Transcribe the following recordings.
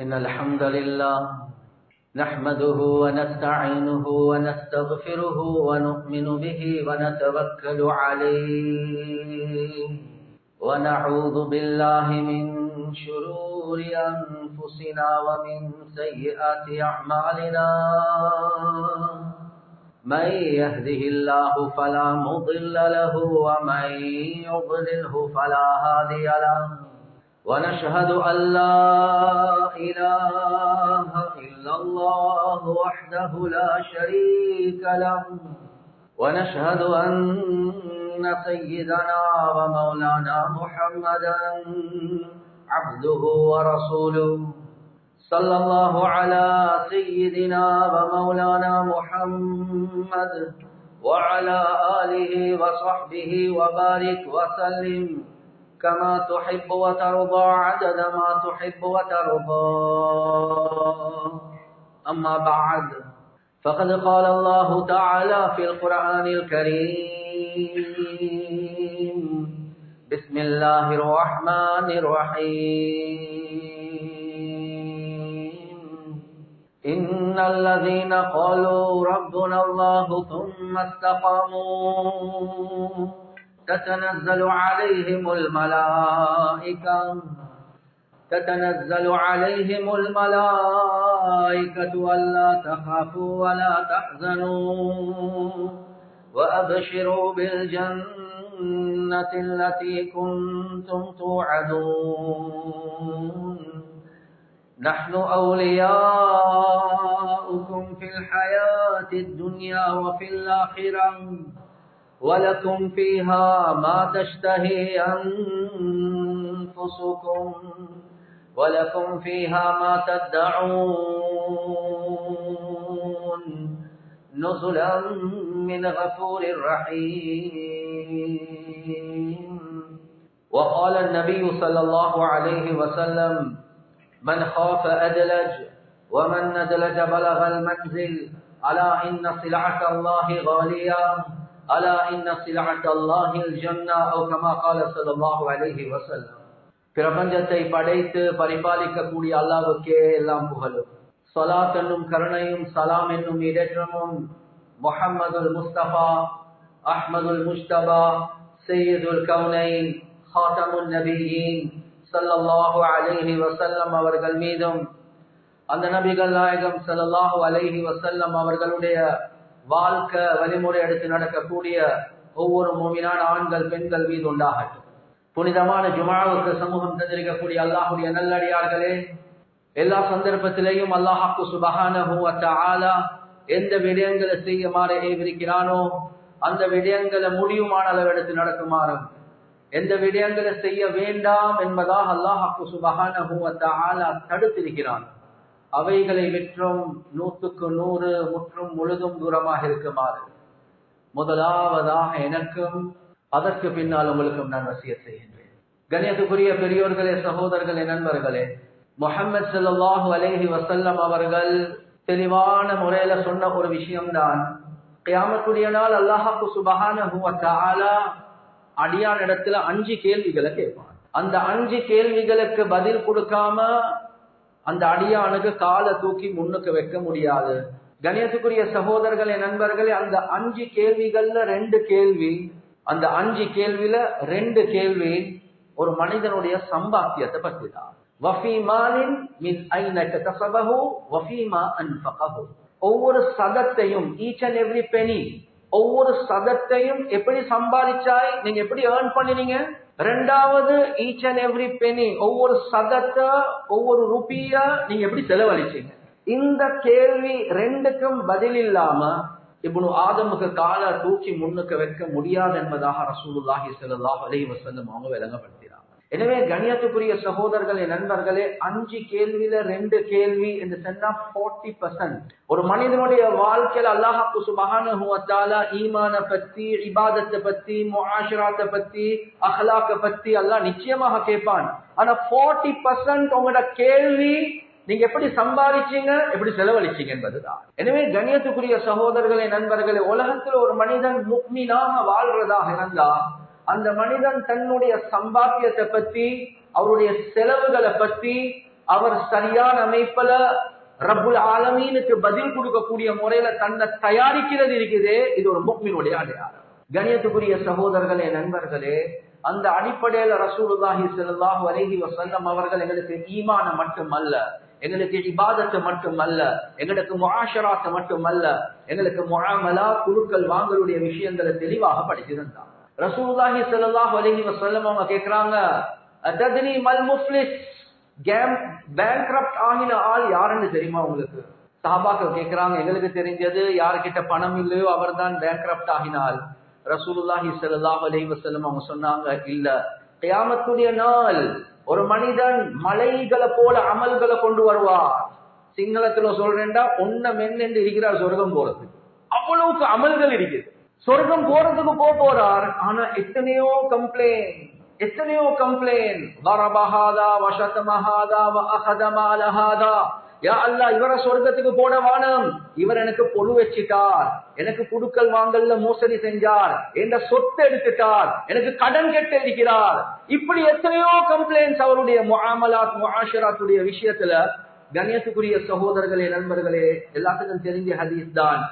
إن الحمد لله نحمده ونستعينه ونستغفره ونؤمن به ونتوكل عليه ونعوذ بالله من شرور أنفسنا ومن سيئات أعمالنا من يهده الله فلا مضل له ومن يضلله فلا هادي له ونشهد أن لا إله إلا الله وحده لا شريك له ونشهد أن سيدنا ومولانا محمدا عبده ورسوله صلى الله على سيدنا ومولانا محمد وعلى آله وصحبه وبارك وسلم كما تحب وترضى عدد ما تحب وترضى. أما بعد فقد قال الله تعالى في القرآن الكريم بسم الله الرحمن الرحيم إن الذين قالوا ربنا الله ثم استقاموا تتنزل عليهم الملائكة ألا تخافوا ولا تحزنوا وأبشروا بالجنة التي كنتم توعدون نحن أولياؤكم في الحياة الدنيا وفي الآخرة ولكم فيها ما تشتهي أنفسكم ولكم فيها ما تدعون نزلا من غفور رحيم. وقال النبي صلى الله عليه وسلم من خاف أدلج ومن ندلج بلغ المنزل ألا إن سلعة الله غالية ألا إن سلعة الله الجنة أو كما قال صلى الله عليه وسلم. பிரபஞ்சத்தை படைத்து பரிபாலிக்கக்கூடிய அல்லாஹ்வுக்கே எல்லாம் புகழும். ஸலாத் என்னும் கருணையும் சலாம் என்னும் இடேற்றமும் முஹம்மதுல் முஸ்தபா அஹ்மதுல் முஜ்தபா சையதுல் கௌனைன் ஹாதமுன் நபியீன் ஸல்லல்லாஹு அலைஹி வஸல்லம் அவர்கள் மீதும் அந்த நபிகள் நாயகம் ஸல்லல்லாஹு அலைஹி வஸல்லம் அவர்களுடைய வாழ்க்கை வழிமுறை எடுத்து நடக்கக்கூடிய ஒவ்வொரு மூமினான ஆண்கள் பெண்கள் மீது உண்டாகட்டும். புனிதமான ஜுமாவுக்கு சமூகம் தந்திருக்கக்கூடிய அல்லாஹுடைய நல்லடியார்களே, எல்லா சந்தர்ப்பத்திலேயும் அல்லாஹ்வுக்கு சுப்ஹானஹு வ தஆலா எந்த விடயங்களை செய்யுமாறு ஏவிருக்கிறானோ அந்த விடயங்களை முடியுமான அளவு எடுத்து நடக்குமாறும், எந்த விடயங்களை செய்ய வேண்டாம் என்பதாக அல்லாஹ்வுக்கு சுப்ஹானஹு வ தஆலா தடுத்திருக்கிறான். அவைகளை விற்றும் 100க்கு 100 முற்றும் முழுதும் தூரமாக இருக்குமாறு முதலாவதாக எனக்கும் அதற்கு பின்னால் உங்களுக்கும் நான் வசியத் செய்கின்றேன். கண்ணியத்துக்குரிய பெரியோர்களே, சகோதரர்களே, நண்பர்களே, முஹம்மது ஸல்லல்லாஹு அலைஹி வஸல்லம் அவர்கள் தெளிவான முறையில சொன்ன ஒரு விஷயம்தான், கியாமத்துடைய நாள் அல்லாஹ்வுக்கு சுப்ஹானஹு வ தஆலா அடியான் இடத்துல 5 கேள்விகளை கேட்பான். அந்த 5 கேள்விகளுக்கு பதில் கொடுக்காம அந்த அடியானுக்கு காலை தூக்கி முன்னுக்கு வைக்க முடியாது. கண்ணியத்துக்குரிய சகோதரர்களே, நண்பர்களே, அந்த 5 கேள்விகள்ல 2 கேள்வி, அந்த 5 கேள்வியில 2 கேள்வி ஒரு மனிதனுடைய சம்பாத்தியத்தை பற்றி தான். வஃபீ மாலின் மின் ஐன கஸபஹு வஃபீமா அன்ஃபகஹு. ஒவ்வொரு சதத்தையும், ஈச் அண்ட் எவ்ரி பெனி, ஒவ்வொரு சதத்தையும் எப்படி சம்பாதிச்சாய், நீங்க எப்படி ஏர்ன் பண்ணினீங்க. ரெண்டாவது, ஈச் அண்ட் எவ்ரி பெனி, ஒவ்வொரு சதத்தை, ஒவ்வொரு ரூபியா நீங்க எப்படி செலவழிச்சீங்க. இந்த கேள்வி 2க்கும் பதில் இல்லாம இப்னு ஆதமுக்கு காலை தூக்கி முன்னுக்கு வைக்க முடியாது என்பதாக ரசூலுல்லாஹி ஸல்லல்லாஹு அலைஹி வஸல்லம் அவங்க விளங்கப்படுத்தினாங்க. எனவே கண்ணியத்துக்குரிய சகோதரர்களே, நண்பர்களே, 5 கேள்வியில 2 கேள்வி என்று சொன்னா 40%. ஒரு மனிதனுடைய வாழ்க்கையில அல்லாஹ்வுக்கு சுப்ஹானஹு வ தஆலா ஈமான பத்தி, இபாதத்தை பத்தி, முஆஷராத்தை பத்தி, அஹ்லாக்க பத்தி அல்லாஹ் நிச்சயமாக கேட்பான். ஆனா 40% உங்களோட கேள்வி நீங்க எப்படி சம்பாதிச்சீங்க, எப்படி செலவழிச்சீங்க என்பதுதான். எனவே கண்ணியத்துக்குரிய சகோதரர்களே, நண்பர்களே, உலகத்தில் ஒரு மனிதன் முஃமினாக வாழ்றதாக இருந்தா அந்த மனிதன் தன்னுடைய சம்பாத்தியத்தை பத்தி, அவருடைய செலவுகளை பத்தி, அவர் சரியான அமைப்புல ரப்புல் ஆலமீனுக்கு பதில் கொடுக்கக்கூடிய முறையில தன்னை தயாரிக்கிறது இருக்குது. இது ஒரு முஃமினுடைய அடையாளம். கண்ணியத்துக்குரிய சகோதரர்களே, நண்பர்களே, அந்த அடிப்படையில ரசூலுல்லாஹி ஸல்லல்லாஹு அலைஹி வஸல்லம் அவர்கள் எங்களுக்கு ஈமான மட்டுமல்ல, எங்களுக்கு இபாதத்து மட்டுமல்ல, எங்களுக்கு முஆஷராத் மட்டுமல்ல, எங்களுக்கு முஆமலா குலுக்கல் வாங்கலுடைய விஷயங்களை தெளிவாக படிச்சிருந்தாங்க. ரசூலுல்லாஹி ஸல்லல்லாஹு அலைஹி வஸல்லம் அவங்க கேக்குறாங்க, தத்ரி மல் முஃப்லிஸ், பேங்க்ரப்ட் ஆகின ஆள் யாருன்னு தெரியுமா உங்களுக்கு? சஹாபாக்கள் கேக்குறாங்க, எங்களுக்கு தெரிஞ்சது யாருக்கிட்ட பணம் இல்லையோ அவர்தான் பேங்க்ரப்ட் ஆகினாள். ரசூலுல்லாஹி ஸல்லல்லாஹு அலைஹி வஸல்லம் அவங்க சொன்னாங்க, இல்ல, கியாமத்துடைய நாள் ஒரு மனிதன் மலைகளை போல அமல்களை கொண்டு வருவார். சிங்களத்துல சொல்றேன்டா, ஒன்னம் என்று இருக்கிறார் சொர்க்கம் போறதுக்கு. அவ்வளவுக்கு அமல்கள் இருக்குது. சொர்க்கம் போறதுக்கு போறார், ஆனா எத்தனையோ கம்ப்ளைண்ட், வரபஹாதா வஷதமஹாதா வஅஹதமாலஹாதா, யா அல்லாஹ், இவர சொர்க்கத்துக்கு போட வானம், இவர் எனக்கு பொழு வச்சிட்டார், எனக்கு குடுக்கல் வாங்கல்ல மோசடி செஞ்சார், என்ற சொத்தை எடுத்துட்டார், எனக்கு கடன் கெட்டு இருக்கிறார். இப்படி எத்தனையோ கம்ப்ளைண்ட்ஸ் அவருடைய முஆமலாத் முஆஷராத்துடைய விஷயத்துல. கண்ணியத்துக்குரிய சகோதரர்களே, நண்பர்களே, எல்லாத்துக்கும் தெரிஞ்ச ஹதீஸ் தான்.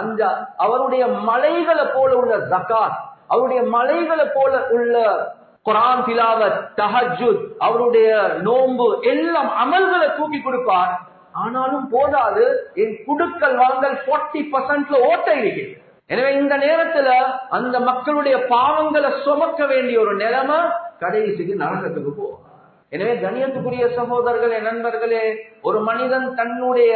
அந்த அவருடைய மலைகளை போல உள்ள ஜகாத், அவருடைய மலைகளை போல உள்ள குர்ஆன் திலாவத், தஹஜ்ஜுத், அவருடைய நோன்பு எல்லாம் அமல்களை தூக்கி கொடுப்பார். ஆனாலும் போதாது, என் குடுக்கல் வாங்கல் 40% ஓட்ட இருக்குது. எனவே இந்த நேரத்துல அந்த மக்களுடைய பாவங்களை சுமக்க வேண்டிய ஒரு நிலைமை கடைசிக்கு நரகத்துக்கு போகும். எனவே கண்ணியத்துக்குரிய சகோதரர்களே, நண்பர்களே, ஒரு மனிதன் தன்னுடைய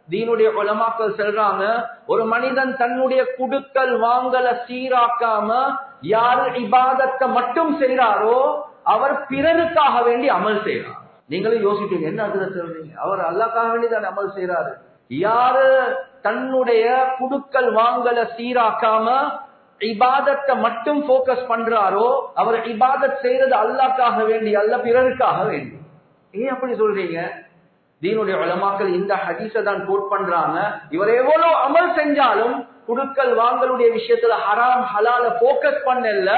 தீனுடைய உலமாக்கள் சொல்றாங்க, ஒரு மனிதன் தன்னுடைய குடுக்கல் வாங்கலை சீராக்காம யாரு இபாதத்தை மட்டும் செய்றாரோ அவர் பிறருக்காக வேண்டி அமல் செய்யறார். நீங்களும் யோசிப்பீங்க, என்ன அதுல சொல்றீங்க? அவர் அல்லாஹ்க்காக வேண்டி தான் அமல் செய்யறாரு. யாரு தன்னுடைய குடுக்கல் வாங்கலை சீராக்காம இபாதத்தை மட்டும் போக்கஸ் பண்றாரோ அவர் இபாதத் செய்யறது அல்லாஹ்க்காக வேண்டி அல்ல, பிறருக்காக வேண்டி. ஏன் அப்படி சொல்றீங்க? தீனுடைய உலமாக்கள் இந்த ஹதீஸை தான் கோட் பண்றாங்க. இவர் எவ்வளவு அமல் செஞ்சாலும் குடுக்கல் வாங்கலுடைய விஷயத்துல ஹராம் ஹலால போக்கஸ் பண்ணல,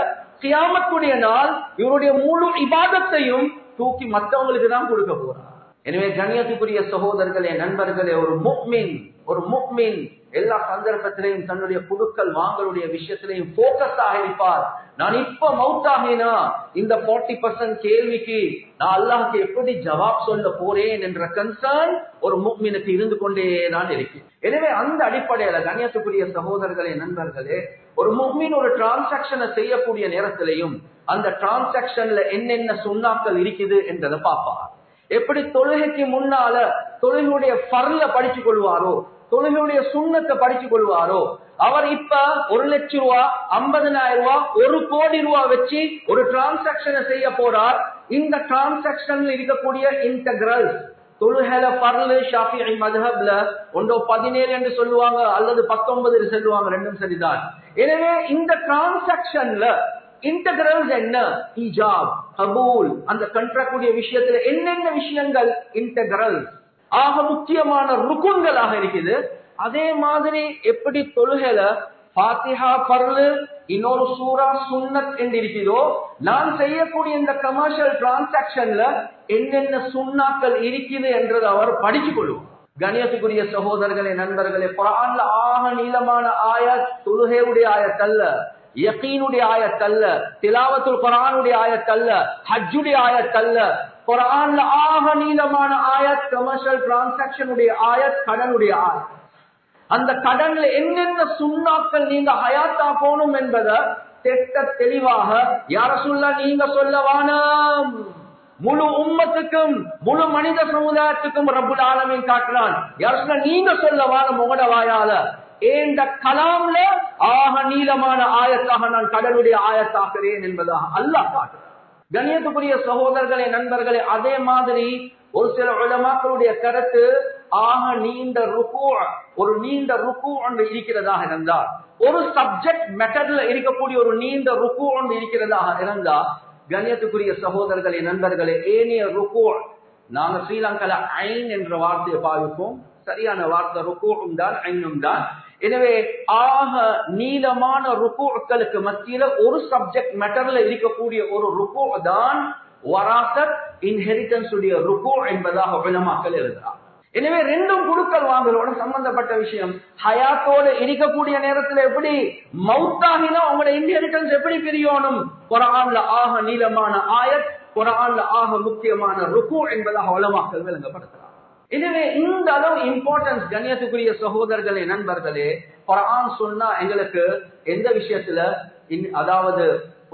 கியாமத்துடைய நாள் இவருடைய முழு இபாதத்தையும் தூக்கி மற்றவங்களுக்கு தான் கொடுக்க போறார். எனவே கண்ணியத்துக்குரிய சகோதரர்களே, நண்பர்களே, ஒரு முஃமின் எல்லா சந்தர்ப்பத்திலையும் தன்னுடைய குடுக்கல் வாங்கலுடைய விஷயத்திலையும் போக்கஸாக இருப்பார். நான் இப்ப மௌத்தாகினா இந்த 40% கேள்விக்கு நான் அல்லாஹ்க்கு எப்படி ஜவாப் சொல்ல போறேன் என்ற கன்சர்ன் ஒரு முஃமினுக்கு இருந்து கொண்டே தான் இருக்கு. எனவே அந்த அடிப்படையில கண்ணியத்துக்குரிய சகோதரர்களே, நண்பர்களே, ஒரு முஃமின் ஒரு டிரான்சாக்சனை செய்யக்கூடிய நேரத்திலையும் அந்த டிரான்சாக்சன்ல என்னென்ன சுன்னாக்கள் இருக்குது என்றதை பார்ப்பார். எப்படி தொழுகைக்கு முன்னால தொழுகையுடைய ஃபர்ல படிச்சு கொள்வாரோ, தொழுகையுடைய சுண்ணத்தை படிச்சு கொள்வாரோ, அவர் இப்ப 1 லட்சம் ரூபாய், 50,000 ரூபாய், 1 கோடி ரூபாய் வச்சு ஒரு டிரான்சாக்சனை செய்ய போறார். இந்த டிரான்சாக்சன்ல இருக்கக்கூடிய இன்டெகிரல் தொழுகைல ஃபர்ல ஷாஃபிஈ மذஹப்ல 17 என்று சொல்லுவாங்க அல்லது 19 என்று சொல்லுவாங்க, ரெண்டும் சரிதான். எனவே இந்த டிரான்சாக்சன்ல இன்டெகிரல்ஸ் என்ன? ஈஜாப், கபூல், அந்த கண்ட்ராக்டுடைய விஷயத்துல என்னென்ன விஷயங்கள் இன்டெகிரல் ஆக முக்கியமான ருக்குன்களாக இருக்குது. அதே மாதிரி எப்படி தொழுகைல ஃபாத்திஹா ஃபர்லு, இன்னொரு சூரா சுன்னத் என்று இருக்குதோ, நான் செய்யக்கூடிய இந்த கமர்ஷியல் டிரான்சாக்சன்ல என்னென்ன சுன்னாக்கள் இருக்குது என்றது அவர் படிச்சு கொள்ளுவார். கண்ணியத்துக்குரிய சகோதரர்களே, நண்பர்களே, குர்ஆன்ல ஆக நீளமான ஆயத் தொழுகையுடைய ஆயத் அல்ல, யகீனுடைய ஆயத் அல்ல, திலாவத்துல் குர்ஆனுடைய ஆயத் அல்ல, ஹஜ்ஜுடைய ஆயத் அல்ல. குர்ஆன்ல ஆக நீளமான ஆயத் கமர்ஷியல் டிரான்சாக்சனுடைய ஆயத், கடனுடைய ஆயத். அந்த கடன்ல என்னென்ன சுன்னாக்கள் நீங்க ஹயாத்தா போகணும் என்பதை தெட்ட தெளிவாக யா ரசூலுல்லாஹ் நீங்க சொல்ல வானம், முழு உம்மத்துக்கும் முழு மனித சமுதாயத்துக்கும் ரப்புல் ஆலமீன் காட்டுறான். யா ரசூலுல்லாஹ் நீங்க சொல்ல வானம் உங்களோட வாயால. இந்த கலாம்ல ஆக நீளமான ஆயத்தாக நான் கடலுடைய ஆயத்தாக்குறேன் என்பதாக அல்லாஹ் காட்டுறான். கண்ணியத்துக்குரிய சகோதரர்களே, நண்பர்களே, அதே மாதிரி ஒரு சில உலமாக்களுடைய கருத்து ஆக நீண்ட ருக்கு, ஒரு நீண்ட ருக்கு ஒன்று இருக்கிறதாக இருந்தால், ஒரு சப்ஜெக்ட் மெட்டர்ல இருக்கக்கூடிய ஒரு நீண்ட ருக்கு ஒன்று இருக்கிறதாக இருந்தா, கண்ணியத்துக்குரிய சகோதரர்களே, நண்பர்களே, ஏனைய ருக்கு நாங்க ஸ்ரீலங்கால ஐன் என்ற வார்த்தையை பாவிப்போம். சரியான வார்த்தை ருக்குவும் தான், ஐனும் தான். எனவே ஆக நீளமான ருக்குகளுக்கு மத்தியில ஒரு சப்ஜெக்ட் மேட்டர்ல இருக்கக்கூடிய ஒரு ருக்கு தான் வராசத் இன்ஹெரிட்டன்ஸ் உடைய ருக்கு என்பதாக உலமாக்கள் எழுதுறாங்க. எனவே ரெண்டும் குடுக்கல் வாங்கலோட சம்பந்தப்பட்ட விஷயம். ஹயாத்தோடு இருக்கக்கூடிய நேரத்தில் எப்படி மௌத்தாகினா உங்களோட இன்ஹெரிட்டன்ஸ் எப்படி பிரியணும்? குர்ஆன்ல ஆக நீளமான ஆயத், குர்ஆன்ல ஆக முக்கியமான ருக்கு என்பதாக உலமாக்கள் விளங்கப்படுத்துறாங்க. எனவே இந்த அளவு இம்பார்ட்டன்ஸ் கண்ணியத்துக்குரிய சகோதரர்களே, நண்பர்களே, குர்ஆன் சொன்னா எங்களுக்கு எந்த விஷயத்துல, அதாவது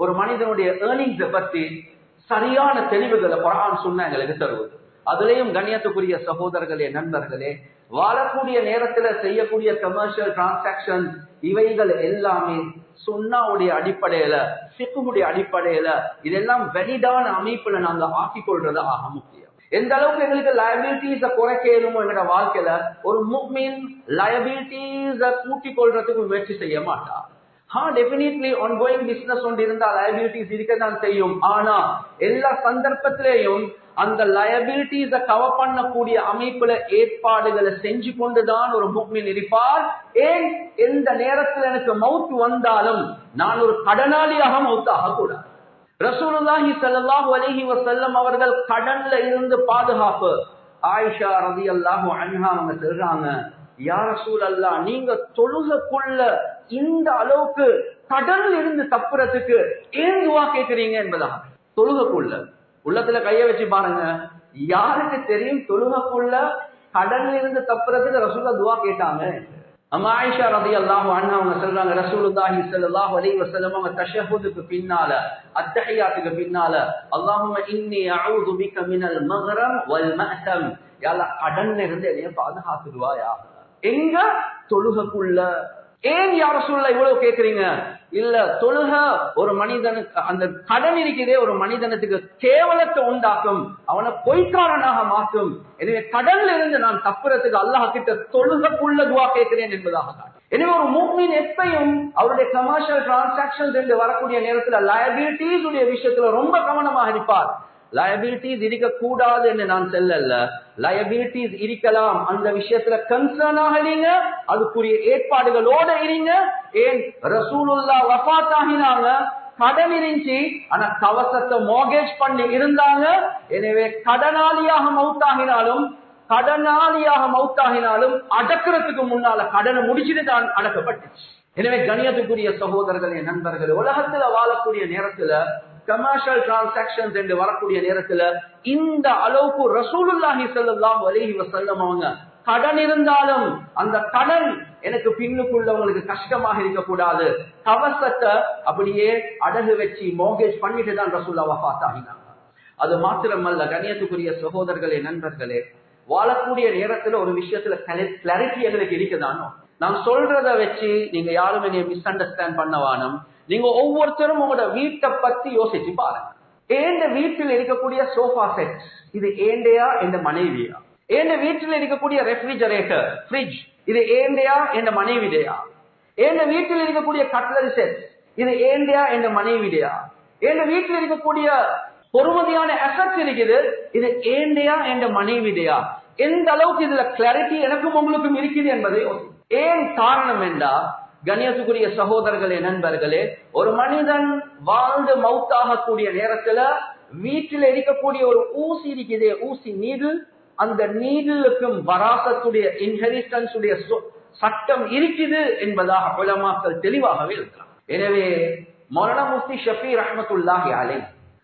ஒரு மனிதனுடைய ஏர்னிங்ஸ் பத்தி சரியான தெளிவுகளை குர்ஆன் சொன்னா எங்களுக்கு தருவது. அதுலயும் கண்ணியத்துக்குரிய சகோதரர்களே, நண்பர்களே, வாழக்கூடிய நேரத்துல செய்யக்கூடிய கமர்ஷியல் டிரான்சாக்சன் இவைகள் எல்லாமே சுன்னாவுடைய அடிப்படையில, ஃபிக்ஹுடைய அடிப்படையில இதெல்லாம் வெலிடான அமைப்புல நாங்க ஆக்கிக் கொள்றது ஆக முக்கியம். எந்த அளவுக்கு எங்களுக்கு லயபிலிட்டிஸ குறைக்கணுமோ எங்களோட வாழ்க்கையில, ஒரு முஃமின் லயபிலிட்டிஸ கூட்டிக் கொள்றதுக்கு முயற்சி செய்ய மாட்டார். டெபினெட்லி ஆன்கோயிங் பிசினஸ் ஒன்று இருந்தா லயபிலிட்டிஸ் இருக்கதான் செய்யும். ஆனா எல்லா சந்தர்ப்பத்திலேயும் அந்த லயபிலிட்டிஸ கவர் பண்ணக்கூடிய அமைப்புல ஏற்பாடுகளை செஞ்சு கொண்டுதான் ஒரு முஃமின் இருப்பார். ஏன், எந்த நேரத்தில் எனக்கு மவுத் வந்தாலும் நான் ஒரு கடனாளியாக மவுத்தாக கூடாது. ரசூலுல்லாஹி ஸல்லல்லாஹு அலைஹி வஸல்லம் அவர்கள் கடன்ல இருந்து பாதுகாப்பு. ஆயிஷா ரலியல்லாஹு அன்ஹா அவங்க சொல்றாங்க, யா ரசூலல்லாஹ், நீங்க தொழுகக்குள்ள இந்த அளவுக்கு கடன்ல இருந்து தப்புறதுக்கு ஏன் துஆ கேக்குறீங்க என்பதா. தொழுகக்குள்ள உள்ளத்துல கைய வச்சு பாருங்க, யாருக்கு தெரியும் தொழுகக்குள்ள கடன்ல இருந்து தப்புறதுக்கு ரசூலுல்லாஹ் துஆ கேட்டாங்க? அம்மா ஆயிஷா ரலியல்லாஹு அன்ஹா அவங்க சொல்றாங்க, ரசூலுல்லாஹி ஸல்லல்லாஹு அலைஹி வஸல்லம் அவங்க தஷஹுதுக்கு பின்னால, அத்தஹியாத்துக்கு பின்னால, அல்லாஹும்ம இன்னி அஊது பிக மினல் மக்ரம் வல் மஅதம், யா அல்லாஹ் கடன்ல இருந்து என்னைய பாதுகாத்துடுவாயா. எங்க? தொழுகக்குள்ள. ஏன் யா ரசூலுல்லாஹ் இவ்வளவு கேக்குறீங்க? இல்ல, தொழுக ஒரு மனிதனுக்கு, அந்த கடன் இருக்கிறதே ஒரு மனிதனுக்கு கேவலத்தை உண்டாக்கும், அவனை பொய்க்காரனாக மாற்றும். எனவே கடன்ல இருந்து நான் தப்புறதுக்கு அல்லாஹ் கிட்ட தொழுகக்குள்ள துஆ கேட்கிறேன் என்பதாக. எனவே ஒரு முஃமின் எப்பையும் அவருடைய கமர்ஷியல் டிரான்சாக்சன்ஸ் என்று வரக்கூடிய நேரத்தில் லயபிலிட்டிஸ் உடைய விஷயத்துல ரொம்ப கவனமாக இருப்பார். லயபிலிட்டிஸ் இருக்கக்கூடாது என்று நான் சொல்லல, லயபிலிட்டிஸ் இருக்கலாம், அந்த விஷயத்துல கன்சர்னாக இருங்க, அதுக்குரிய ஏற்பாடுகளோட இருங்க. ஏன், ரசூலுல்லாஹ் வஃபாத் ஆகினாங்க, கடன் இருந்துச்சு, ஆனா கவசத்தை மோர்கேஜ் பண்ணி இருந்தாங்க. எனவே கடனாளியாக மௌத்தாகினாலும் அடக்கிறதுக்கு முன்னால கடனை முடிச்சுட்டு தான் அடக்கப்பட்டுச்சு. எனவே கண்ணியத்துக்குரிய சகோதரர்களே, நண்பர்களே, உலகத்துல வாழக்கூடிய நேரத்துல கமர்ஷியல் டிரான்சாக்சன்ஸ் என்று வரக்கூடிய நேரத்துல இந்த அளவுக்கு ரசூலுல்லாஹி ஸல்லல்லாஹு அலைஹி வஸல்லம் அவங்க கடன் இருந்தாலும் அந்த கடன் எனக்கு பின்னுக்குள்ளவங்களுக்கு கஷ்டமாக இருக்கக்கூடாது, கவசத்தை அப்படியே அடகு வச்சு மோர்கேஜ் பண்ணிட்டு தான் ரசூலுல்லாஹ் வஃபாத் ஆகினாங்க. அது மாத்திரமல்ல கண்ணியத்துக்குரிய சகோதரர்களே, நண்பர்களே, வாழக்கூடிய நேரத்துல ஒரு விஷயத்துல கிளாரிட்டி எங்களுக்கு இருக்குதானோ. நான் சொல்றத வச்சு நீங்க யாரும் என்னைய மிஸ் அண்டர்ஸ்டாண்ட் பண்ணவானும். நீங்க ஒவ்வொருத்தரும் உங்களோட வீட்டை பத்தி யோசிச்சு பாருங்க. ஏண்ட வீட்டில் இருக்கக்கூடிய சோஃபா செட் இது ஏண்டையா என்ற மனைவியா? ஏண்ட வீட்டில் இருக்கக்கூடிய ரெஃப்ரிஜரேட்டர், ஃப்ரிட்ஜ் இது ஏண்டையா என்ற மனைவிடையா? ஏண்ட வீட்டில் இருக்கக்கூடிய கட்லரி செட் இது ஏண்டையா என்ற மனைவிடையா? ஏண்ட வீட்டில் இருக்கக்கூடிய பொறுமதியான அசெட்ஸ் இருக்குது, இது ஏண்டையா என்ற மனைவிடையா? எந்த அளவுக்கு இதுல கிளாரிட்டி எனக்கும் உங்களுக்கும் இருக்குது என்பதை ஏன் காரணம் என்றா, கண்ணியத்துக்குரிய சகோதரர்களே, நண்பர்களே, ஒரு மனிதன் வாழ்ந்து மௌத்தாக கூடிய நேரத்துல வீட்டில் இருக்கக்கூடிய ஒரு ஊசி இருக்குதே, ஊசி நீடில், அந்த நீடிலுக்கும் வராசத்துடைய இன்ஹெரிட்டன்ஸ் உடைய சட்டம் இருக்குது என்பதாக உலமாக்கள் தெளிவாகவே இருக்கிறார். எனவே மௌலானா முஃப்தி ஷஃபீ ரஹ்மத்துல்லாஹி அலைஹி,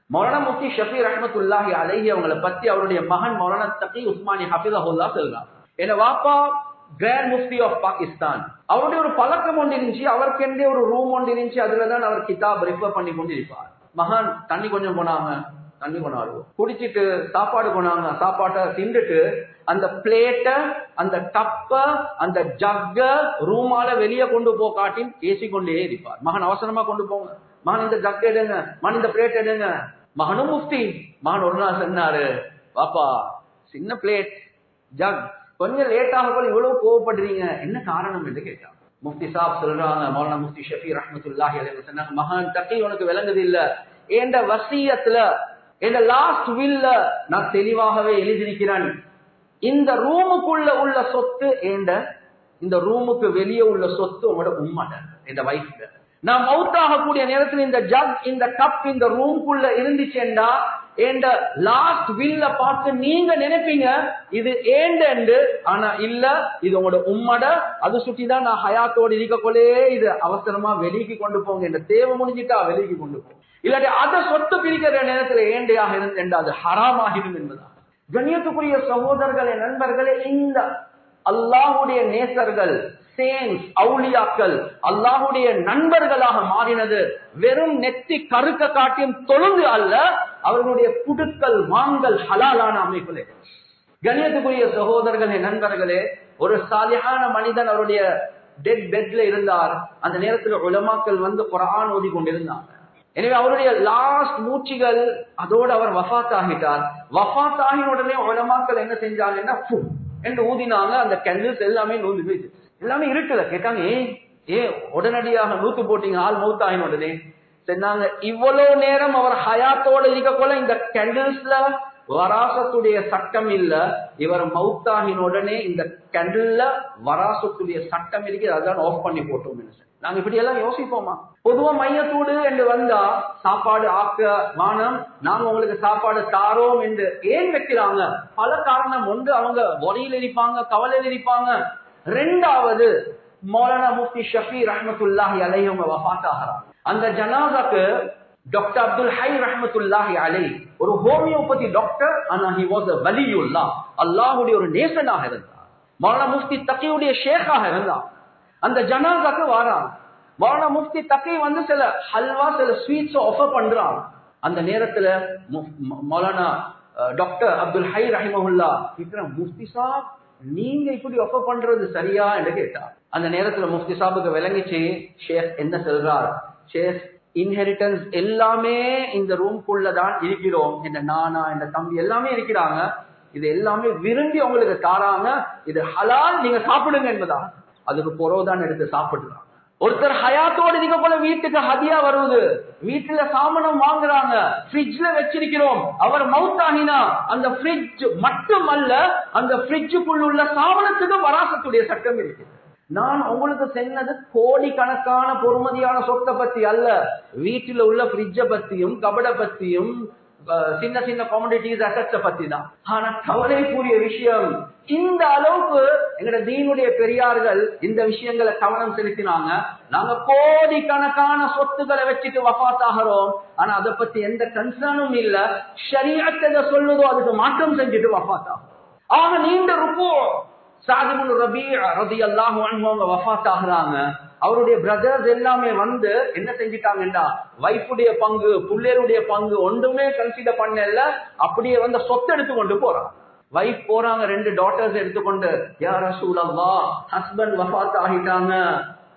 மௌலானா முஃப்தி ஷஃபீ ரஹ்மத்துல்லாஹி அலைஹி அவங்களை பத்தி அவருடைய மகன் மௌலானா தகி உஸ்மானி ஹஃபிஸஹுல்லாஹ் சொல்றார். என்ன வாப்பா கிராண்ட் முஃப்தி ஆஃப் பாகிஸ்தான், அவருடைய ஒரு பழக்கம் ஒன்று இருந்துச்சு, அவருக்கு ஒரு ரூம் ஒன்று இருந்துச்சு, அதுலதான் அவர் கிதாப் ரெஃபர் பண்ணி கொண்டிருப்பார். மகான் தண்ணி கொஞ்சம் போனாங்க, தண்ணி கொண்டாடுவோம், குடிச்சிட்டு சாப்பாடு கொண்டாங்க, சாப்பாட்டை திண்டுட்டு அந்த பிளேட்ட, அந்த கப்ப, அந்த ஜக்க ரூமால வெளியே கொண்டு போ காட்டி பேசிக்கொண்டே இருப்பார். மகன் அவசரமா கொண்டு போங்க, மகன் இந்த ஜக் எடுங்க, மகன் இந்த பிளேட் எடுங்க. மகனும் முஃப்தி. மகன் ஒரு நாள் சொன்னாரு, பாப்பா சின்ன பிளேட் ஜக், கொஞ்சம் லேட்டாக போல இவ்வளவு கோவப்படுறீங்க, என்ன காரணம் என்று கேட்டாங்க. முஃப்தி சாப் சொல்றாங்க, மௌலானா முஃப்தி ஷஃபீ ரஹ்மத்துல்லாஹி அலைஹி சொன்னாங்க, மகான் தகி உனக்கு விளங்குது இல்ல, என்ற வசியத்துல, என்ற லாஸ்ட் வில்ல நான் தெளிவாகவே எழுதியிருக்கிறேன், இந்த ரூமுக்குள்ள உள்ள சொத்து ஏண்ட, இந்த ரூமுக்கு வெளியே உள்ள சொத்து உங்களோட உம்மட, இந்த வைஃப். நான் மவுத்தாக கூடிய நேரத்தில் இந்த ஜக், இந்த கப் இந்த ரூமுக்குள்ள இருந்துச்சேண்டா ஏண்ட லாஸ்ட் வில்ல பார்த்து நீங்க நினைப்பீங்க இது ஏண்டு, ஆனா இல்ல இது உங்களோட உம்மட, அது சுட்டிதான் நான் ஹயாத்தோடு இருக்கக்கொள்ளே இது அவசரமா வெளிக்கு கொண்டு போங்க, இந்த தேவை முடிஞ்சிட்டா வெளிக்கு கொண்டு போங்க. இல்லாட்டி அதை சொத்து பிரிக்கிற நேரத்துல ஏண்டையாக இருந்து அது ஹராமாகிடும் என்பதா. கண்ணியத்துக்குரிய சகோதரர்களே, நண்பர்களே, இந்த அல்லாஹுடைய நேசர்கள், சேன்ஸ், அவுலியாக்கள் அல்லாஹுடைய நண்பர்களாக மாறினது வெறும் நெத்தி கருக்க காட்டியும் தொழுந்து அல்ல, அவர்களுடைய குடுக்கல் வாங்கல் ஹலாலான அமைப்பிலே. கண்ணியத்துக்குரிய சகோதரர்களே, நண்பர்களே, ஒரு சாலிஹான மனிதன் அவருடைய டெட் பெட்ல இருந்தார். அந்த நேரத்தில் உலமாக்கள் வந்து குர்ஆன் ஓதி கொண்டிருந்தாங்க. எனவே அவருடைய லாஸ்ட் மூச்சுகள் அதோடு அவர் வஃபாத் ஆகிட்டார். வஃபாத் ஆகின உடனே உலமாக்கள் என்ன செஞ்சாங்கன்னா என்று ஊதினாங்க. அந்த கேண்டில்ஸ் எல்லாமே நூந்து போயிடுச்சு, எல்லாமே இருக்குல்ல. கேட்டாங்க, ஏன் உடனடியாக நூத்து போட்டீங்க ஆள் மௌத் ஆகின உடனே? சொன்னாங்க, இவ்வளவு நேரம் அவர் ஹயாத்தோட இருக்க போல இந்த கேண்டில்ஸ்ல வராசத்துடைய சட்டம் இல்ல, இவர் மௌத்தாகின உடனே இந்த கேண்டில்ல வராசத்துடைய சட்டம் இருக்கு, அதான் ஆஃப் பண்ணி போட்டோம். நாங்க இப்படி எல்லாம் யோசிப்போமா? பொதுவா மையத்தூடு என்று வந்தா சாப்பாடு ஆக்க வானம், நாங்க உங்களுக்கு சாப்பாடு தாரோம் என்று ஏன் வைக்கிறாங்க? பல காரணம். ஒன்று, அவங்க வரியில் இருப்பாங்க, கவலையில் இருப்பாங்க. ரெண்டாவது, மௌலானா முஃப்தி ஷஃபி ரஹ்மத்துல்லாஹி அலைஹி அவங்க வஃபாத் ஆகிறாங்க. அந்த ஜனாசாக்கு டாக்டர் அப்துல் ஹை ரஹ்மத்துல்லாஹி அலைஹி ஒரு ஹோமியோபதி டாக்டர், ஆனா ஹி வாஸ் a வலியுல்லாஹ், அல்லாஹ்வுடைய ஒரு நேசனாக இருந்தார். மௌலானா முஃப்தி தகியுடைய ஷேக்காக இருந்தார். அந்த ஜனாசாக்கு வாராங்க. மௌலானா முஃப்தி தகி வந்து சில ஹல்வா, சில ஸ்வீட்ஸ் ஆஃபர் பண்றாங்க. அந்த நேரத்துல மௌலானா டாக்டர் அப்துல் ஹை ரஹிமஹுல்லா கேக்குறாங்க, முஃப்தி சாப் நீங்க இப்படி ஆஃபர் பண்றது சரியா என்று கேட்டார். அந்த நேரத்துல முஃப்தி சாபுக்கு விளங்கிச்சு, ஷேக் என்ன சொல்றார்? ஷேக், இன்ஹெரிட்டன்ஸ் எல்லாமே இந்த ரூம்குள்ளதான் இருக்கிறோம், இந்த நானா இந்த தம்பி எல்லாமே இருக்கிறாங்க, இது எல்லாமே விரும்பி உங்களுக்கு தாராங்க, இது ஹலால், நீங்க சாப்பிடுங்க என்பதா. அதுக்கு பொறவுதான் எடுத்து சாப்பிடுறாங்க. ஒருத்தர் ஹயாத்தோடு இருக்க போல வீட்டுக்கு ஹதியா வருவது, வீட்டுல சாமனம் வாங்குறாங்க, ஃப்ரிட்ஜ்ல வச்சிருக்கிறோம். அவர் மௌத்தாகினா அந்த ஃப்ரிட்ஜ் மட்டுமல்ல, அந்த ஃப்ரிட்ஜுக்குள்ள உள்ள சாமனத்துக்கு வராசத்துடைய சட்டம் இருக்கு. நான் உங்களுக்கு சொன்னது கோடிக்கணக்கான பொறுமதியான சொத்தை பத்தி அல்ல, வீட்டில் உள்ள ஃப்ரிட்ஜ பத்தியும் கபட பத்தியும் சின்ன சின்ன கமோடிட்டிஸ் அசட்ஸ பத்தி தான். ஆனா கவலைக்குரிய விஷயம், இந்த அளவுக்கு எங்கட தீனுடைய பெரியார்கள் இந்த விஷயங்களை கவனம் செலுத்தினாங்க. நாங்க கோடிக்கணக்கான சொத்துக்களை வச்சுட்டு வஃபாத் ஆகிறோம், ஆனா அதை பத்தி எந்த கன்சர்னும் இல்ல. ஷரீஅத் எதை சொல்லுதோ அதுக்கு மாற்றம் செஞ்சுட்டு வஃபாத் ஆகும். ஆக நீண்ட ருக்கு சாத் இப்னு ரபீஅ ரலியல்லாஹு அன்ஹு அவங்க வஃபாத் ஆகுறாங்க. அவருடைய பிரதர்ஸ் எல்லாமே வந்து என்ன செஞ்சிட்டாங்கன்னா, வைஃபுடைய பங்கு, புள்ளையருடைய பங்கு ஒன்றுமே கன்சிடர் பண்ணல, அப்படியே வந்து சொத்து எடுத்துக்கொண்டு போறாங்க. வைஃப் போறாங்க, 2 டாட்டர்ஸ் எடுத்துக்கொண்டு, யா ரசூலல்லாஹ் ஹஸ்பண்ட் வஃபாத் ஆகிட்டாங்க.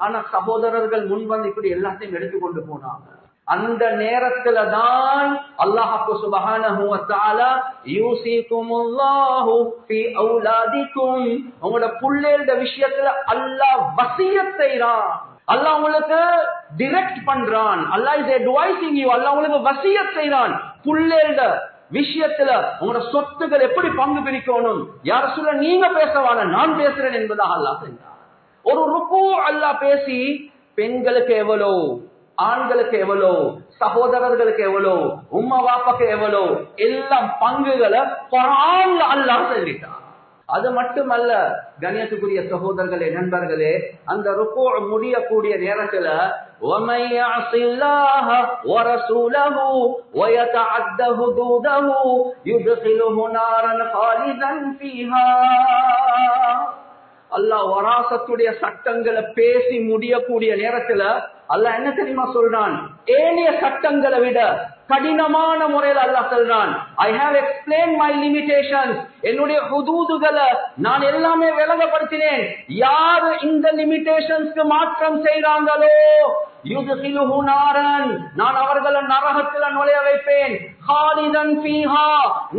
ஆனா சகோதரர்கள் முன் வந்து இப்படி எல்லாத்தையும் எடுத்துக்கொண்டு போனாங்க. அந்த நேரத்துல தான் அல்லாஹ் சுப்ஹானஹு வ தஆலா யூசிகுமுல்லாஹு ஃபீ அவுலாதிக்கும், உங்களோட புள்ளையோட விஷயத்துல அல்லாஹ் வசியத் செய்றான். அல்லாஹ் உங்களுக்கு டைரக்ட் பண்றான். அல்லாஹ் இஸ் அட்வைசிங் யூ. அல்லாஹ் உங்களுக்கு வசியத் செய்றான். புள்ளையோட விஷயத்துல உங்களோட சொத்துக்கள் எப்படி பங்கு பிரிக்கணும், யார சொல்ல நீங்க பேசவான நான் பேசுறேன் என்பதாக அல்லாஹ் செய்றான். ஒரு ருக்கு அல்லாஹ் பேசி பெண்களுக்கு எவ்வளோ, ஆண்களுக்கு எவ்வளோ, சகோதரர்களுக்கு எவ்வளோ, உம்மா வாப்பாக்கு எவ்வளோ, எல்லாம் பங்குகளை குர்ஆன்ல அல்லாஹ் சொல்லிட்டான். அது மட்டுமல்ல கண்ணியத்துக்குரிய சகோதரர்களே, நண்பர்களே, அந்த ருக்கு முடியக்கூடிய நேரத்துல وَمَن يَعْصِ اللَّهَ وَرَسُولَهُ وَيَتَعَدَّ حُدُودَهُ يُدْخِلْهُ نَارًا خَالِدًا فِيهَا. அல்லாஹ் வராசத்துடைய சட்டங்களை பேசி முடியக்கூடிய நேரத்துல அல்லாஹ் என்ன தெரியுமா சொல்றான்? ஏனைய சட்டங்களை விட கடினமான முறையில் அல்லாஹ் சொல்றான், I have explained my limitations. என்னுடைய ஹுதூதுகளை நான் எல்லாமே விளங்கப்படுத்தினேன். யாரு இந்த லிமிடேஷன்ஸ்க்கு மாற்றம் செய்றாங்களோ யுத்கிலுஹு நாரன், நான் அவர்களை நரகத்தில் நுழைய வைப்பேன். காலிதன் ஃபீஹா,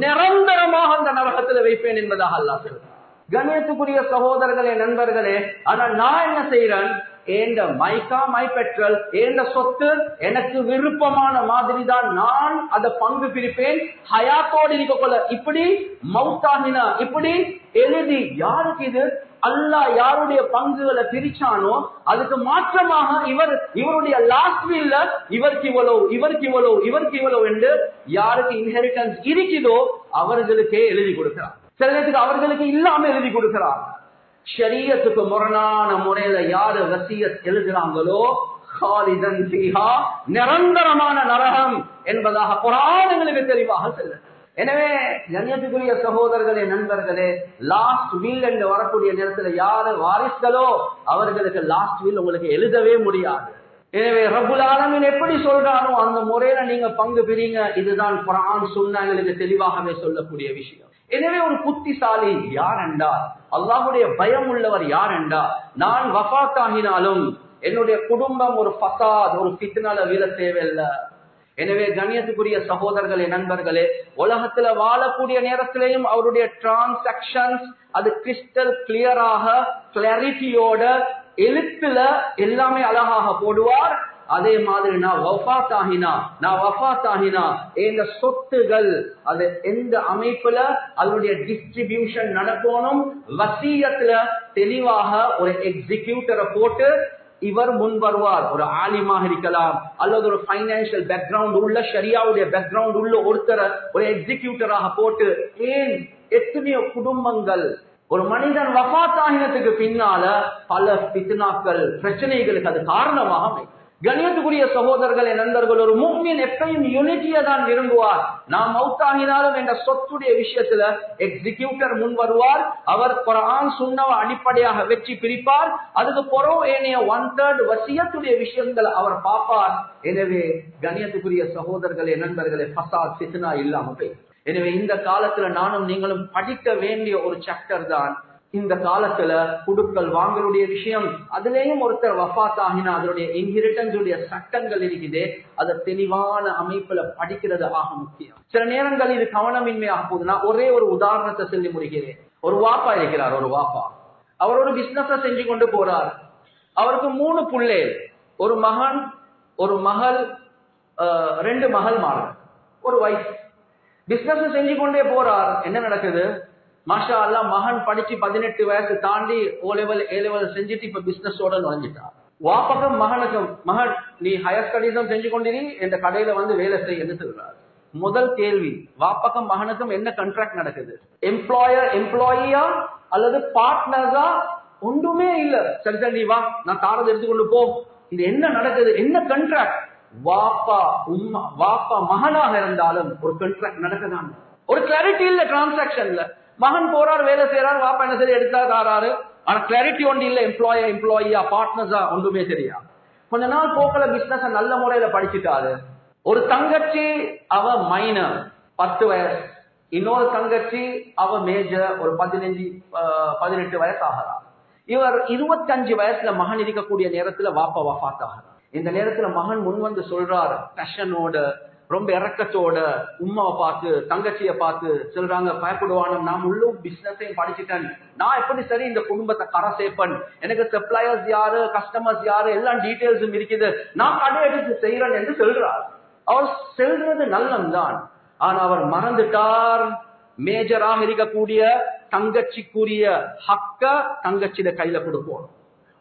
நிரந்தரமாக அந்த நரகத்தில் வைப்பேன் என்பதாக அல்லாஹ் சொல்றான். கண்ணியத்துக்குரிய சகோதரர்களே, நண்பர்களே, ஆனா நான் என்ன செய்யறேன்? ஏண்ட மைக்கா மை பெட்ரோல் ஏண்ட சொத்து எனக்கு விருப்பமான மாதிரி தான் நான் அதை பங்கு பிரிப்பேன். ஹயாத்தோடு இருக்கொள்ள இப்படி மௌத்தாகினா இப்படி எழுதி யாருக்கு இது அல்லாஹ் யாருடைய பங்குகளை பிரிச்சானோ அதுக்கு மாற்றமாக இவருடைய லாஸ்ட் வீல்ல இவருக்கு இவ்வளவு இவருக்கு இவ்வளவு இவருக்கு இவ்வளவு என்று யாருக்கு இன்ஹெரிட்டன்ஸ் இருக்குதோ அவர்களுக்கே எழுதி கொடுக்கிறார். சில நேரத்துக்கு அவர்களுக்கு இல்லாம எழுதி கொடுக்கிறார். ஷரியத்துக்கு முரணான முறையில யாரு வசியத் எழுதுறாங்களோ காலிதன் ஃபீஹா நிரந்தரமான நரகம் என்பதாக குர்ஆன் எங்களுக்கு தெளிவாக சொல்லுது. எனவே கண்ணியத்துக்குரிய சகோதரர்களே நண்பர்களே, லாஸ்ட் வீல் என்று வரக்கூடிய நேரத்தில் யாரு வாரிசுகளோ அவர்களுக்கு லாஸ்ட் வீல் உங்களுக்கு எழுதவே முடியாது. எனவே ரப்புல் ஆலமீன் எப்படி சொல்றானோ அந்த முறையில நீங்க பங்கு பிரிங்க. இதுதான் குர்ஆன் சுன்னா எங்களுக்கு தெளிவாகவே சொல்லக்கூடிய விஷயம். எனவே ஒரு புத்திசாலி யார் என்றால், அல்லாஹ்வுடைய பயம் உள்ளவர் யார் என்றால், நான் வஃபாத் ஆகினாலும் என்னுடைய குடும்பம் ஒரு ஃபசாத் ஒரு ஃபித்னால வீழ தேவையில்லை. எனவே கண்ணியத்துக்குரிய சகோதரர்களே நண்பர்களே, உலகத்துல வாழக்கூடிய நேரத்திலையும் அவருடைய டிரான்சாக்சன்ஸ் அது கிறிஸ்டல் கிளியராக கிளாரிட்டியோட எழுத்துல எல்லாமே அழகாக போடுவார். அதே மாதிரி நான் வஃபாத் ஆகினா எந்த சொத்துகள் அது எந்த அமைப்புல அதனுடைய டிஸ்ட்ரிபியூஷன் நடக்கணும், வசியத்துல தெளிவாக ஒரு எக்ஸிக்யூட்டரை போட்டு இவர் முன் வருவார். ஒரு ஆலிமாக இருக்கலாம் அல்லது ஒரு பைனான்சியல் பேக்ரவுண்ட் உள்ள ஷரியாவுடைய பேக்ரவுண்ட் உள்ள ஒருத்தரை ஒரு எக்ஸிக்யூட்டராக போட்டு, ஏன் எத்தனையோ குடும்பங்கள் ஒரு மனிதன் வஃபாத் ஆகினத்துக்கு பின்னால பல ஃபித்னாக்கள் பிரச்சனைகளுக்கு அது காரணமாக. கண்ணியத்துக்குரிய சகோதரர்களே நண்பர்கள், ஒரு முஃமின் எப்பயும் யூனிட்டியை தான் விரும்புவார். நாம் மௌத்தாகினாலும் என்ற சொத்துடைய விஷயத்துல எக்ஸிக்யூட்டர் முன் வருவார். அவர் குர்ஆன் சுன்னவை அடிப்படையாக வெற்றி பிரிப்பார். அதுக்கு பிறகு ஏனைய 1/3 வசியத்துடைய விஷயங்களை அவர் பார்ப்பார். எனவே கண்ணியத்துக்குரிய சகோதரர்களே நண்பர்களே, ஃபசாத் ஃபித்னா இல்லாம போய். எனவே இந்த காலத்துல நானும் நீங்களும் படிக்க வேண்டிய ஒரு சாப்டர் தான் இந்த காலத்துல குடுக்கல் வாங்கலுடைய விஷயம். அதுலயும் ஒருத்தர் வஃபாத் ஆகினா அதனுடைய இன்ஹெரிட்டன்ஸ் உடைய சட்டங்கள் இருக்குது. அதை தெளிவான அமைப்புல படிக்கிறது ஆக முக்கியம். சில நேரங்கள் இது கவனமின்மையாக போகுதுன்னா ஒரே ஒரு உதாரணத்தை சொல்லி முடிகிறேன். ஒரு வாப்பா இருக்கிறார். ஒரு வாப்பா அவர் ஒரு பிசினஸ் செஞ்சு கொண்டு போறார். அவருக்கு 3 புள்ளை, ஒரு மகன் ஒரு மகள், 2 மகள் மாறும், ஒரு வைஃப். பிசினஸ் செஞ்சு கொண்டே போறார். என்ன நடக்குது? மாஷா அல்லாஹ், மகன் படிச்சு 18 வயசு தாண்டி O level A level செஞ்சுட்டு இப்ப பிசினஸோட நுழைஞ்சிட்டார். வாப்பகம் மகனுக்கும், மகன் நீ ஹையர் ஸ்டடீஸும் செஞ்சு கொண்டிரு, இந்த கடையில வந்து வேலை செய்ய என்று சொல்றார். முதல் கேள்வி, வாப்பகம் மகனுக்கும் என்ன கான்ட்ராக்ட் நடக்குது? எம்ப்ளாயர் எம்ப்ளாயியா அல்லது பார்ட்னர்ஸா? ஒன்றுமே இல்ல. சரி சரி நீ வா, நான் தாரதை எடுத்துக்கொண்டு போ. இது என்ன நடக்குது? என்ன கான்ட்ராக்ட்? வாப்பா உம்மா வாப்பா மகனாக இருந்தாலும் ஒரு கான்ட்ராக்ட் நடக்குதான். ஒரு கிளாரிட்டி இல்ல டிரான்சாக்சன்ல. மகன் போறார், வேலை செய்யறார், வாப்பா என்ன சரி எடுத்தா தாராரு, ஆனா கிளாரிட்டி ஒன்று இல்ல. எம்ப்ளாயியா பார்ட்னர்ஸா ஒன்றுமே தெரியா. கொஞ்ச நாள் போக்கல பிசினஸ் நல்ல முறையில படிச்சுட்டாரு. ஒரு தங்கச்சி அவ மைனர் 10 வயசு, இன்னொரு தங்கச்சி அவ மேஜர் ஒரு 15-18 வயசு ஆகிறா. இவர் 25 வயசுல மகன் இருக்கக்கூடிய நேரத்துல வாப்பா வஃபாத் ஆகிறார். இந்த நேரத்துல மகன் முன் வந்து சொல்றார், பேஷனோட ரொம்ப இறக்கத்தோட உம்மாவை பார்த்து தங்கச்சியை பார்த்து சொல்றாங்க, பயப்படுவான நான் முழு பிசினஸையும் படிச்சுட்டேன், நான் எப்படி சரி இந்த குடும்பத்தை கரை சேர்ப்பேன், எனக்கு சப்ளையர்ஸ் யாரு கஸ்டமர்ஸ் யாரு எல்லாம் டீட்டெயில்ஸும் இருக்குது, நான் கடை எடுத்து செய்யறேன் என்று சொல்றார். அவர் செல்றது நல்லம்தான். ஆனா அவர் மறந்துட்டார், மேஜராக இருக்கக்கூடிய தங்கச்சிக்குரிய ஹக்க தங்கச்சிட கையில கொடுக்கணும்,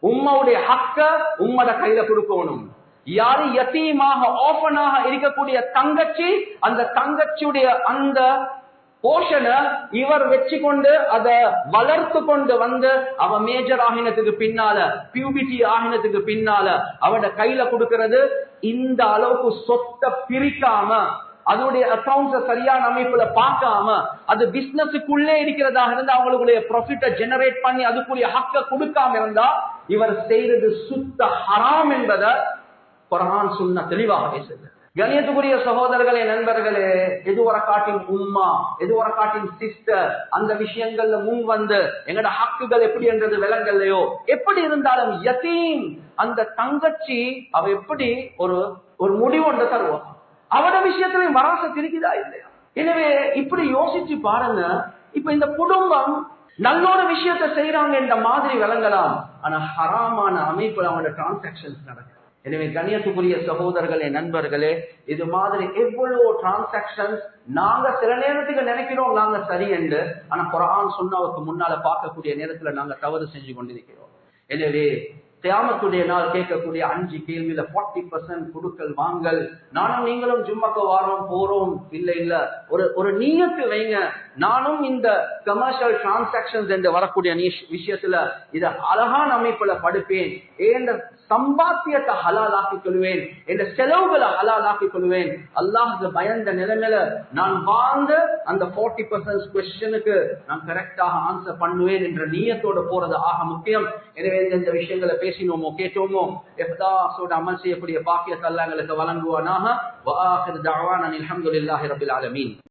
உம்மாவுடைய ஹக்க உம்மட கையில கொடுக்கணும். யாரு யதீமாக ஓபனாக இருக்கக்கூடிய தங்கச்சி, அந்த தங்கச்சியுடைய அந்த போஷனை இவர் வச்சு கொண்டு அதை வளர்த்து கொண்டு வந்து அவ மேஜர் ஆகினத்துக்கு பின்னால, பியூபிட்டி ஆகினத்துக்கு பின்னால அவட கையில கொடுக்கிறது. இந்த அளவுக்கு சொத்தை பிரிக்காம, அதனுடைய அக்கௌண்ட்ஸ் சரியான அமைப்புல பார்க்காம, அது பிசினஸுக்குள்ளே இருக்கிறதாக இருந்து அவங்களுடைய ப்ராஃபிட்டை ஜெனரேட் பண்ணி அதுக்குரிய ஹக்க கொடுக்காம இருந்தா இவர் செய்யறது சுத்த ஹராம் என்பதை குர்ஆன் சுன்னா தெளிவாகவே சொல்லுது. கண்ணியத்துக்குரிய சகோதரர்களே நண்பர்களே, எதுவரை காட்டின் உம்மா எதுவரை காட்டின் சிஸ்டர் அந்த விஷயங்கள்ல முன் வந்து எங்கட ஹக்குகள் எப்படி என்றது விலங்கல்லையோ, எப்படி இருந்தாலும் யதீம் அந்த தங்கச்சி அவ எப்படி ஒரு முடிவு ஒன்று தருவோம், அவட விஷயத்திலையும் வராச இருக்குதா இல்லையா? எனவே இப்படி யோசிச்சு பாருங்க. இப்ப இந்த குடும்பம் நல்ல ஒரு விஷயத்தை செய்யறாங்க என்ற மாதிரி விளங்கலாம், ஆனா ஹராமான அமைப்புல அவங்களோட டிரான்சாக்சன்ஸ் நடக்கும். எனவே கண்ணியத்துக்குரிய சகோதரர்களே, நண்பர்களே, இது மாதிரி எவ்வளவு டிரான்சாக்சன்ஸ் நாங்க சில நேரத்துக்கு நினைக்கிறோம் நாங்க சரி என்று, ஆனா குர்ஆன் சுன்னாவுக்கு முன்னால பார்க்கக்கூடிய நேரத்துல நாங்க தவறு செஞ்சு கொண்டிருக்கிறோம். எனவே கியாமத்துடைய நாள் கேட்கக்கூடிய 5 கேள்வியில 40% கொடுக்கல் வாங்கல். நானும் நீங்களும் ஜும்மாக்கு வாரோம் போறோம், இல்ல ஒரு நியத்து வைங்க, நானும் இந்த கமர்ஷியல் டிரான்சாக்சன்ஸ் என்று வரக்கூடிய விஷயத்துல இத அழகான அமைப்புல படுப்பேன், ஏன் சம்பாத்தியத்தை ஹலாலாக்கிக் கொள்வேன், என்ற செலவுகளை ஹலாலாக்கிக் கொள்வேன். அல்லாஹ்க்கு பயந்த நிலைமையில நான் வாழ்ந்த அந்த 40% கொஸ்டினுக்கு நான் கரெக்டாக ஆன்சர் பண்ணுவேன் என்ற நியத்தோட போறது ஆக முக்கியம். எனவே இந்த விஷயங்களை பேசினோமோ கேட்டோமோ இஹ்லாஸோட அமல் செய்யக்கூடிய பாக்கியத்தை அல்லாஹ் எங்களுக்கு வழங்குவானாக. வஆகிரு தஅவானா அல்ஹம்துலில்லாஹி ரப்பில் ஆலமீன்.